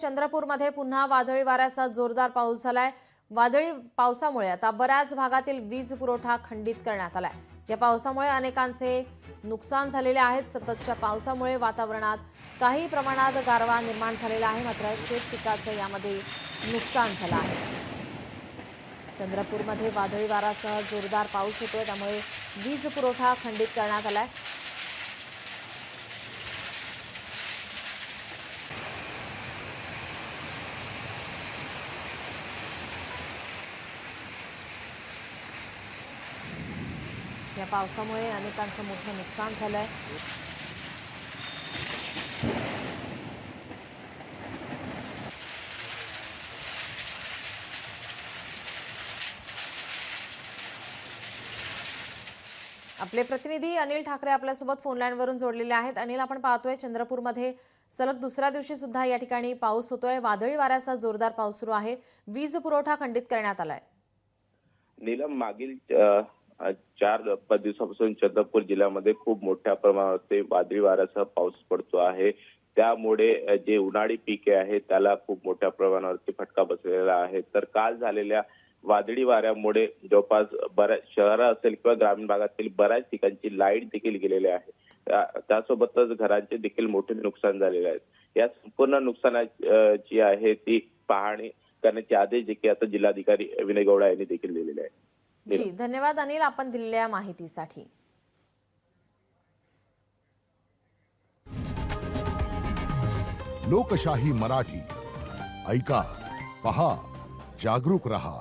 चंद्रपूरमध्ये पुन्हा वादळी वाऱ्याचा जोरदार पाऊस झालाय। वादळी पावसामुळे आता बऱ्याच भागातील वीज पुरवठा खंडित करण्यात आलाय। या पावसामुळे अनेकांचे नुकसान झालेले आहे। सततच्या पावसामुळे वातावरणात काही प्रमाणात गारवा निर्माण झालेला आहे, मात्र शेत पिकाचं यामध्ये नुकसान झालं आहे। चंद्रपूरमध्ये वादळी वाऱ्यासह जोरदार पाऊस होतोय, त्यामुळे वीज पुरवठा खंडित करण्यात आलाय। या पावसामुळे अनेकांचं मोठं नुकसान झालंय। आपले प्रतिनिधी अनिल ठाकरे आपल्यासोबत फोन लाईनवरून जोडलेले आहेत। अनिल, आपण पाहतोय चंद्रपूरमध्ये सलग दुसऱ्या दिवशी सुद्धा या ठिकाणी पाऊस होतोय। वादळी वाऱ्यासह जोरदार पाऊस सुरू आहे। वीज पुरवठा खंडित करण्यात आलाय। नीलम, मागील 4-5 दिवसापासून चंद्रपूर जिल्ह्यामध्ये खूप मोठ्या प्रमाणात वादळी वाऱ्यासह पाऊस पडतो आहे। त्यामुळे जे उन्हाळी पिके आहेत त्याला खूप मोठ्या प्रमाणावरती फटका बसलेला आहे। तर काल झालेल्या वादळी वाऱ्यामुळे जवळपास बऱ्याच शहर असेल किंवा ग्रामीण भागातील बऱ्याच ठिकाणची लाईट देखील गेलेली आहे। त्यासोबतच घरांचे देखील मोठे नुकसान झालेले आहेत। या संपूर्ण नुकसानाची आहे ती पाहणी करण्याचे आदेश देखील आता जिल्हाधिकारी विनय गौडा यांनी देखील दिलेले आहेत। जी, धन्यवाद अनिल, आपण दिलेल्या माहितीसाठी। लोकशाही मराठी ऐका, पहा, जागरूक रहा।